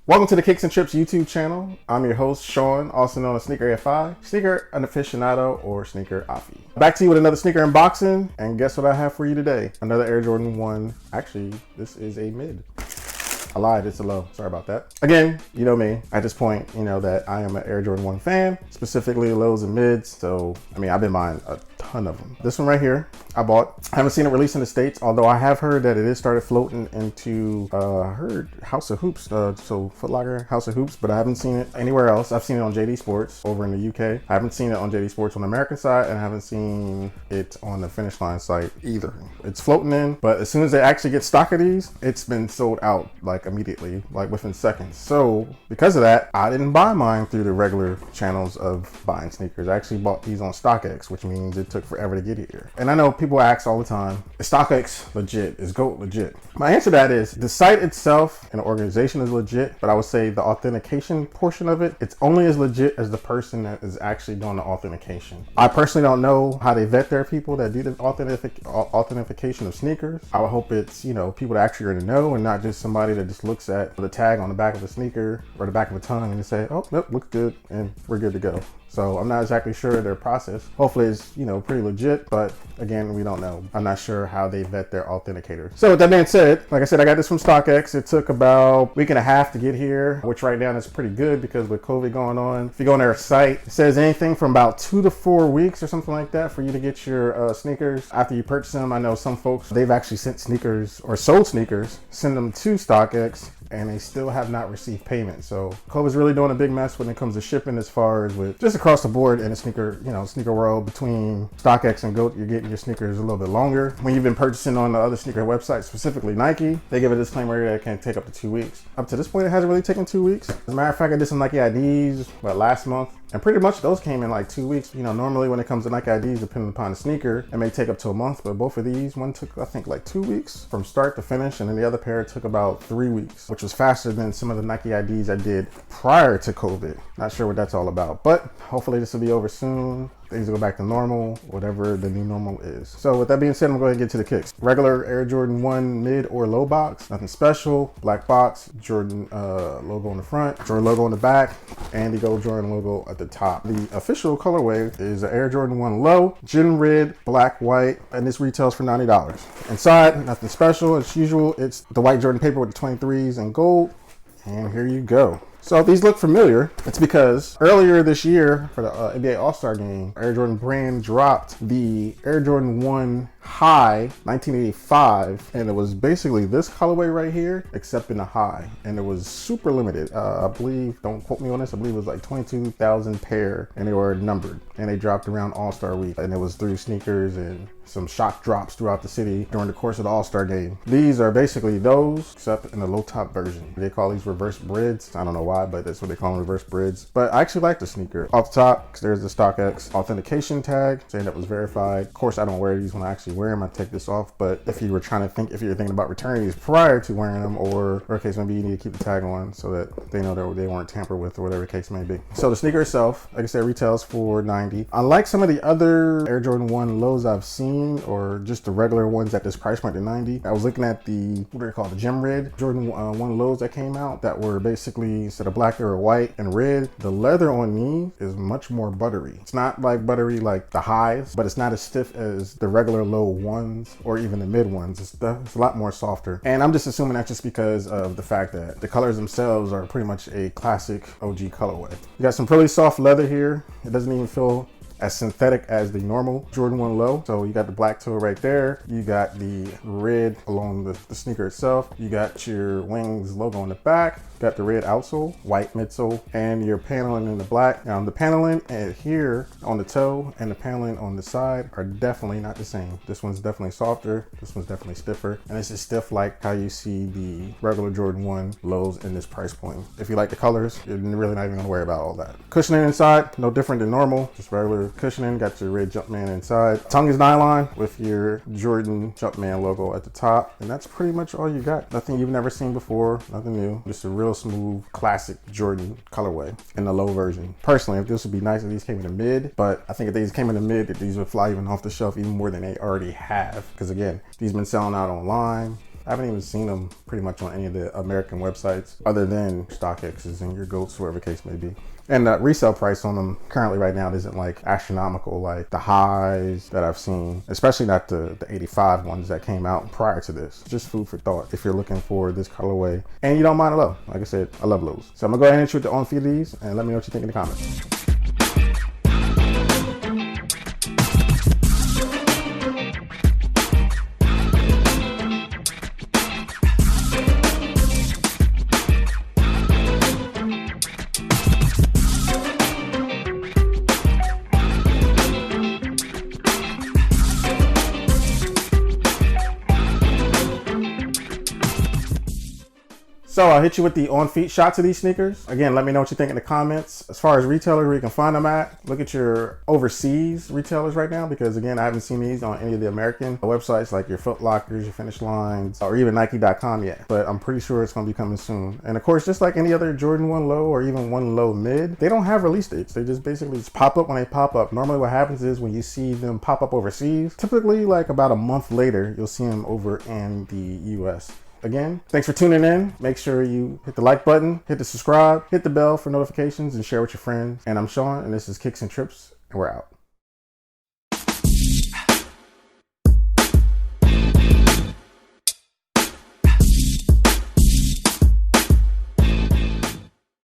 Welcome to the Kicks and Trips YouTube channel. I'm your host, Sean, also known as Sneaker AFI, Sneaker Aficionado, or Sneaker Afi. Back to you with another sneaker unboxing, and guess what I have for you today? Another Air Jordan 1. Actually, this is a mid. I lied, it's a low. Sorry about that. Again, you know me. At this point, you know that I am an Air Jordan 1 fan, specifically lows and mids. So, I've been buying a ton of them. This one right here, I bought. I haven't seen it released in the States, although I have heard that it is started floating into, I heard House of Hoops, so Foot Locker, House of Hoops, but I haven't seen it anywhere else. I've seen it on JD Sports over in the UK. I haven't seen it on JD Sports on the American side, and I haven't seen it on the Finish Line site either. It's floating in, but as soon as they actually get stock of these, it's been sold out like immediately, like within seconds. So because of that, I didn't buy mine through the regular channels of buying sneakers. I actually bought these on StockX, which means it took forever to get here. And I know people ask all the time, is StockX legit? Is GOAT legit? My answer to that is the site itself and the organization is legit, but I would say the authentication portion of it, it's only as legit as the person that is actually doing the authentication. I personally don't know how they vet their people that do the authentication of sneakers. I would hope it's, you know, people that actually are in the know and not just somebody that just looks at the tag on the back of the sneaker or the back of a tongue and say, oh, nope, looks good and we're good to go. So I'm not exactly sure of their process. Hopefully it's, you know, pretty legit, but again, we don't know. I'm not sure how they vet their authenticators. So with that being said, like I said, I got this from StockX. It took about a week and a half to get here, which right now is pretty good because with COVID going on, if you go on their site, it says anything from about 2 to 4 weeks or something like that for you to get your sneakers after you purchase them. I know some folks, they've actually sent sneakers or sold sneakers, send them to StockX, and they still have not received payment. So COVID's really doing a big mess when it comes to shipping, as far as with just across the board in the sneaker, you know, sneaker world. Between StockX and GOAT, you're getting your sneakers a little bit longer. When you've been purchasing on the other sneaker websites, specifically Nike, they give a disclaimer that it can take up to 2 weeks. Up to this point, it hasn't really taken 2 weeks. As a matter of fact, I did some Nike IDs, last month, and pretty much those came in like 2 weeks. You know, normally when it comes to Nike IDs, depending upon the sneaker, it may take up to a month, but both of these, one took, I think, like 2 weeks from start to finish, and then the other pair took about 3 weeks, which was faster than some of the Nike IDs I did prior to COVID. Not sure what that's all about, but hopefully this will be over soon. Things will go back to normal, whatever the new normal is. So with that being said, I'm going to get to the kicks. Regular Air Jordan 1 mid or low box, nothing special. Black box, Jordan logo on the front, Jordan logo on the back, and the Go Jordan logo at the top. The official colorway is the Air Jordan 1 low, gin red, black, white, and this retails for $90. Inside, nothing special. As usual, it's the white Jordan paper with the 23s and gold. And here you go. So if these look familiar, it's because earlier this year for the NBA All-Star game, Air Jordan brand dropped the Air Jordan 1 High 1985, and it was basically this colorway right here, except in the high, and it was super limited. I believe, don't quote me on this, I believe it was like 22,000 pair, and they were numbered, and they dropped around All-Star week, and it was through sneakers and some shock drops throughout the city during the course of the All-Star game. These are basically those, except in the low top version. They call these reverse Breds. I don't know why, but that's what they call them, reverse Breds. But I actually like the sneaker. Off the top, there's the StockX authentication tag saying that was verified. Of course, I don't wear these when I actually wear them. I take this off, but if you were if you're thinking about returning these prior to wearing them, or in case maybe you need to keep the tag on so that they know that they weren't tampered with, or whatever the case may be. So the sneaker itself, like I said, retails for $90. Unlike some of the other Air Jordan 1 lows I've seen, or just the regular ones at this price point at $90, I was looking at the, what do they call it, the gem red Jordan 1 lows that came out that were basically, instead of black, they were white and red. The leather on these is much more buttery. It's not like buttery like the highs, but it's not as stiff as the regular low ones or even the mid ones. It's a lot more softer. And I'm just assuming that's just because of the fact that the colors themselves are pretty much a classic OG colorway. You got some really soft leather here. It doesn't even feel as synthetic as the normal Jordan 1 low. So you got the black toe right there. You got the red along the sneaker itself. You got your Wings logo on the back. Got the red outsole, white midsole, and your paneling in the black. Now the paneling here on the toe and the paneling on the side are definitely not the same. This one's definitely softer. This one's definitely stiffer. And this is stiff like how you see the regular Jordan 1 lows in this price point. If you like the colors, you're really not even gonna worry about all that. Cushioning inside, no different than normal, just regular cushioning. Got your red Jumpman inside. Tongue is nylon with your Jordan Jumpman logo at the top. And that's pretty much all you got. Nothing you've never seen before, nothing new. Just a real smooth classic Jordan colorway in the low version. Personally, if this would be nice if these came in the mid, but I think if these came in the mid, that these would fly even off the shelf even more than they already have. Because again, these been selling out online. I haven't even seen them pretty much on any of the American websites other than StockX's and your GOATs, whatever the case may be. And the resale price on them currently right now isn't like astronomical like the highs that I've seen, especially not the 85 ones that came out prior to this. Just food for thought if you're looking for this colorway and you don't mind a low. Like I said, I love lows. So I'm gonna go ahead and hit you with the on feed of these and let me know what you think in the comments. So I'll hit you with the on feet shots of these sneakers. Again, let me know what you think in the comments. As far as retailers where you can find them at, look at your overseas retailers right now, because again, I haven't seen these on any of the American websites like your Foot Lockers, your Finish Lines, or even Nike.com yet. But I'm pretty sure it's gonna be coming soon. And of course, just like any other Jordan 1 low or even 1 low mid, they don't have release dates. They just basically just pop up when they pop up. Normally what happens is when you see them pop up overseas, typically like about a month later, you'll see them over in the US. Again, thanks for tuning in. Make sure you hit the like button, hit the subscribe, hit the bell for notifications, and share with your friends. And I'm Sean, and this is Kicks and Trips, and we're out.